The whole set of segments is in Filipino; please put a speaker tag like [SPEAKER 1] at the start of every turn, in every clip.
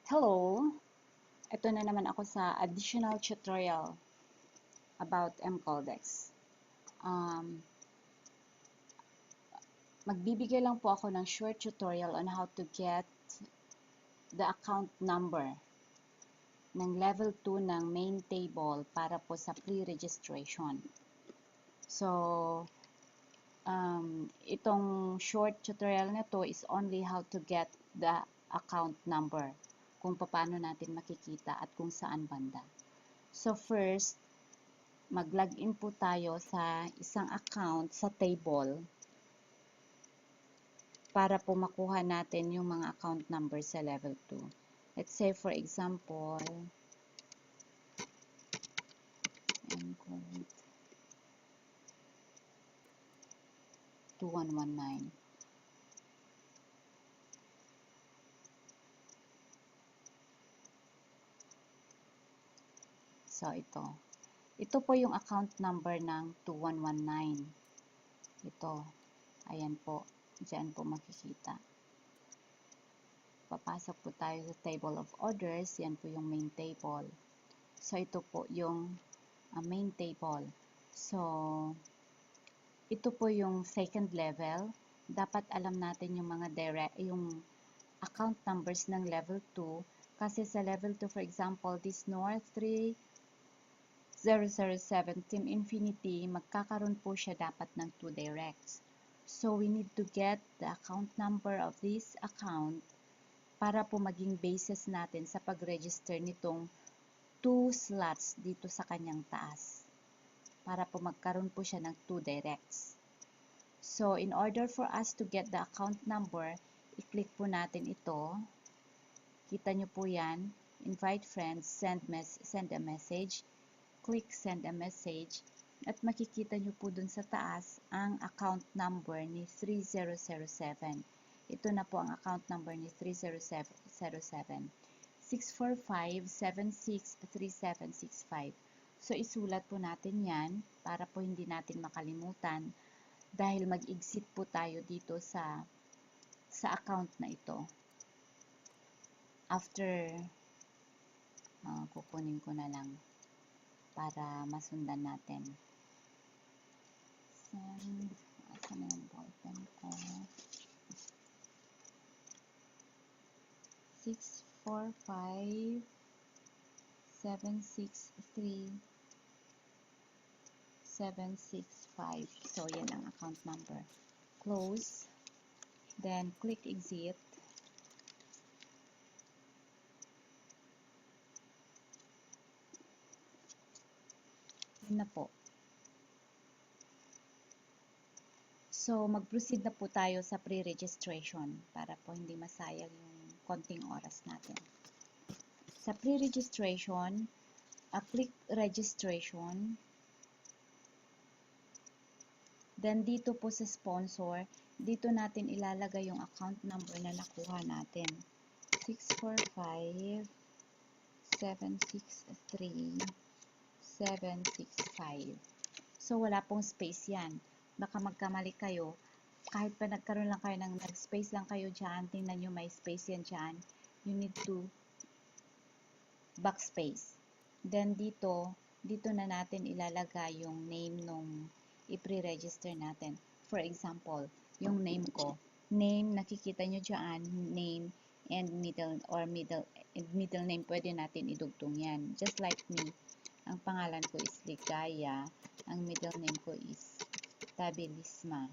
[SPEAKER 1] Hello! Ito na naman ako sa additional tutorial about mColdex. Magbibigay lang po ako ng short tutorial on how to get the account number ng level 2 ng main table para po sa pre-registration. So, itong short tutorial na to is only how to get the account number, kung paano natin makikita at kung saan banda. So first, mag-login po tayo sa isang account sa table para po makuha natin yung mga account number sa level 2. Let's say for example, mCode 2119. So, ito po yung account number ng 2119. Ito. Ayan po. Diyan po makikita. Papasok po tayo sa table of orders. Yan po yung main table. So, ito po yung main table. So, ito po yung second level. Dapat alam natin yung mga yung account numbers ng level 2. Kasi sa level 2, for example, this North 3007 Team Infinity, magkakaroon po siya dapat ng 2 directs. So, we need to get the account number of this account para po maging basis natin sa pag-register nitong 2 slots dito sa kanyang taas. Para po magkaroon po siya ng 2 directs. So, in order for us to get the account number, i-click po natin ito. Kita nyo po yan. Invite friends, send a message. Click send a message at makikita nyo po dun sa taas ang account number ni 3007. Ito na po ang account number ni 3007. 645-763765. So, isulat po natin yan para po hindi natin makalimutan dahil mag-exit po tayo dito sa account na ito. After, kukunin ko na lang para masundan natin. Asan na yung ballpen ko? 645-763-765. So, yan ang account number. Close. Then, click exit. Yun na po. So, mag-proceed na po tayo sa pre-registration para po hindi masayang yung konting oras natin. Sa pre-registration, click registration. Then, dito po sa sponsor, dito natin ilalagay yung account number na nakuha natin. 645-763-765. So, wala pong space yan. Baka magkamali kayo. Kahit pa nagkaroon lang kayo ng nag-space lang kayo dyan, tingnan nyo may space yan dyan. You need to backspace. Then, dito na natin ilalagay yung name nung i-pre-register natin. For example, yung name ko. Name, nakikita nyo dyan, name and middle name, pwede natin idugtong yan. Just like me, ang pangalan ko is Ligaya, ang middle name ko is Tabilisma.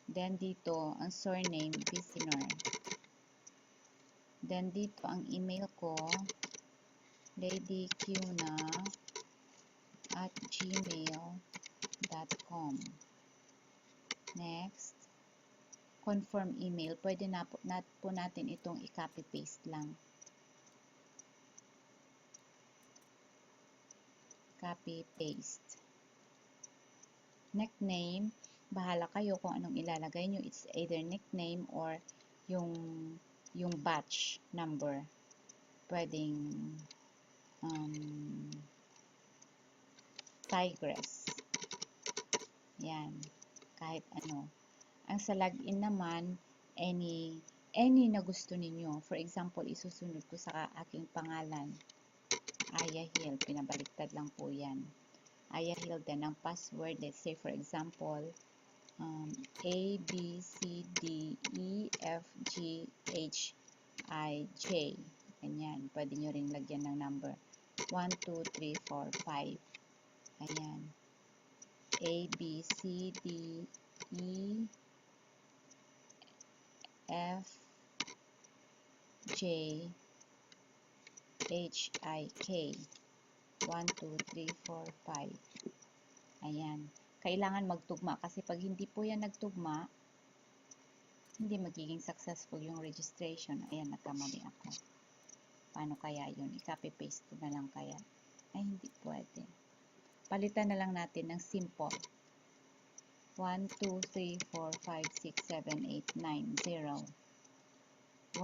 [SPEAKER 1] Then dito, ang surname, Bisinor. Then dito, ang email ko, ladyqna@gmail.com. Next, confirm email. Pwede na po natin itong i-copy-paste lang. Copy-paste. Nickname, bahala kayo kung anong ilalagay nyo. It's either nickname or yung batch number. Pwedeng Tigress. Yan. Kahit ano. Ang sa login naman, any any na gusto ninyo. For example, isusunod ko sa aking pangalan. Aya Hill. Pinabaliktad lang po yan. Aya Hill. Then, ang password, let's say for example, A, B, C, D, E, F, G, H, I, J. Ganyan. Pwede nyo rin lagyan ng number. 1, 2, 3, 4, 5. Ayan. A, B, C, D, E, F, J, H, I, K. 1, 2, 3, 4, 5. Ayan. Kailangan magtugma kasi pag hindi po yan nagtugma, hindi magiging successful yung registration. Ayan, nagkamali ako. Paano kaya yun? I-copy-paste ko na lang kaya? Ay, hindi pwede. Palitan na lang natin ng simple. 1, 2, 3, 4, 5, 6, 7, 8, 9, 0.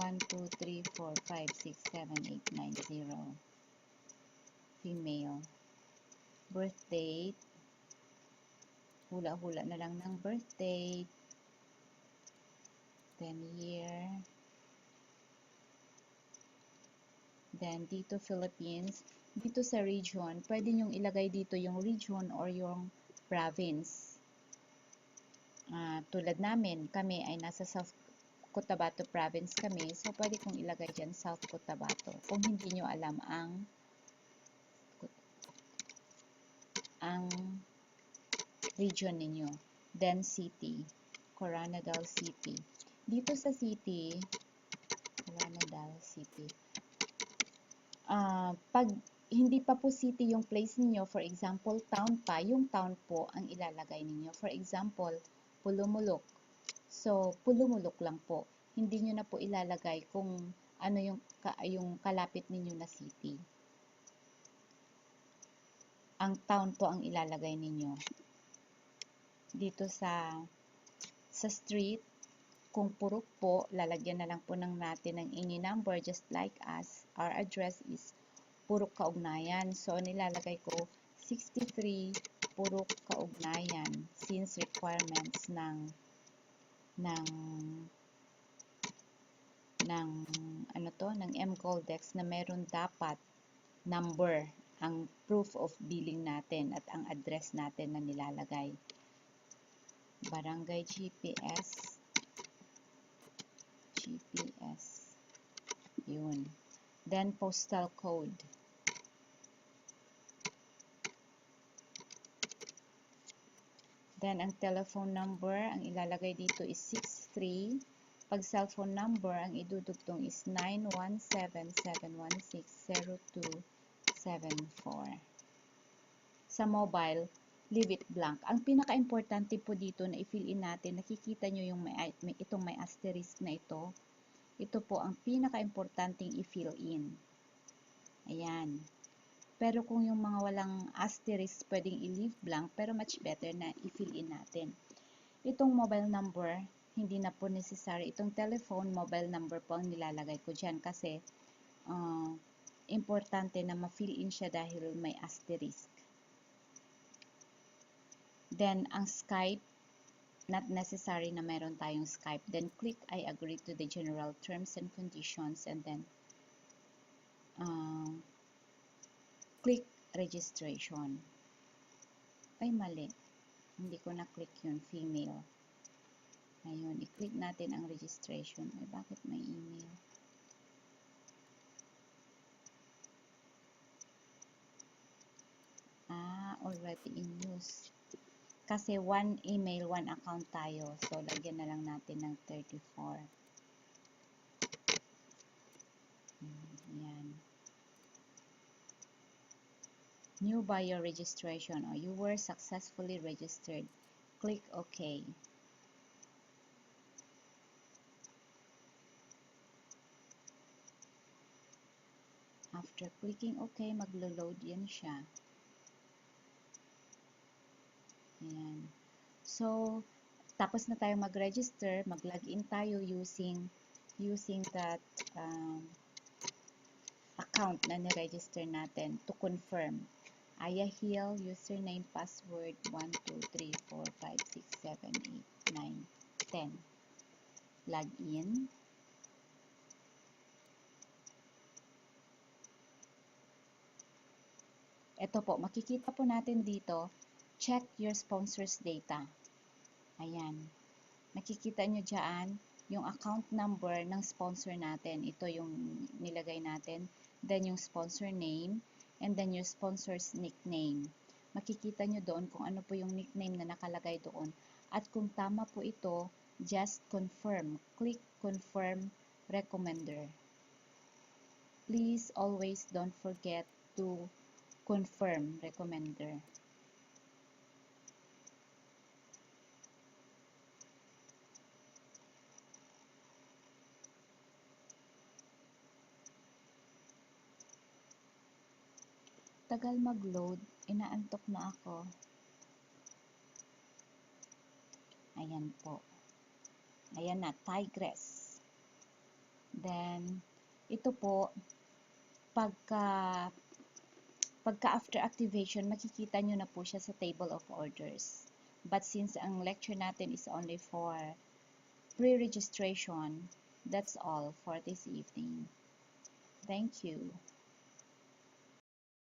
[SPEAKER 1] 1, 2, 3, 4, 5, 6, 7, 8, 9, 0. Female. Birth date. Hula-hula na lang ng birth date. Then year. Then dito Philippines. Dito sa region, pwede nyong ilagay dito yung region or yung province. Tulad namin, kami ay nasa South Cotabato province kami. So, pwede kong ilagay dyan South Cotabato. Kung hindi nyo alam ang region ninyo. Then, city. Coronadal City. Dito sa city, Coronadal City. Pag hindi pa po city yung place ninyo, for example, town pa, yung town po ang ilalagay ninyo. For example, Pulumulok. So, Pulumulok lang po. Hindi nyo na po ilalagay kung ano yung kalapit ninyo na city. Ang town po ang ilalagay ninyo. Dito sa street, kung Purok po, lalagyan na lang po natin ng any number just like us. Our address is Purok Kaugnayan. So, nilalagay ko 63 Purok Kaugnayan since requirements ng MCOLDEX na meron dapat number ang proof of billing natin at ang address natin na nilalagay. Barangay GPS. Yun. Then, postal code. Then, ang telephone number, ang ilalagay dito is 63. Pag cellphone number, ang idudugtong is 917-716-0274. Sa mobile, leave it blank. Ang pinaka-importante po dito na i-fill in natin, nakikita nyo yung itong may asterisk na ito. Ito po ang pinaka-importanting i-fill in. Ayan. Pero kung yung mga walang asterisk, pwedeng i-leave blank, pero much better na i-fill in natin. Itong mobile number, hindi na po necessary. Itong telephone, mobile number po ang nilalagay ko dyan kasi importante na ma-fill in siya dahil may asterisk. Then, ang Skype, not necessary na meron tayong Skype. Then, click I agree to the general terms and conditions and then click registration. Ay, mali. Hindi ko na-click yun, female. Ayun, i-click natin ang registration. Ay, bakit may email? Already in use. Kasi one email, one account tayo. So, lagyan na lang natin ng 34. Ayan. New buyer registration. You were successfully registered. Click OK. After clicking OK, maglo-load yan siya. Ayan. So, tapos na tayo mag-register, mag-login tayo using that account na ni-register natin to confirm. Aya Hill, username, password, 1, 2, 3, 4, 5, 6, 7, 8, 9, 10. Login. Ito po, makikita po natin dito, check your sponsors data. Ayan. Nakikita nyo dyan, yung account number ng sponsor natin. Ito yung nilagay natin. Then yung sponsor name, and then your sponsor's nickname. Makikita nyo doon kung ano po yung nickname na nakalagay doon. At kung tama po ito, just confirm. Click confirm recommender. Please always don't forget to confirm recommender. Tagal mag-load, inaantok na ako. Ayan po. Ayan na, tigress. Then, ito po, pagka after activation, makikita nyo na po siya sa table of orders. But since ang lecture natin is only for pre-registration, that's all for this evening. Thank you.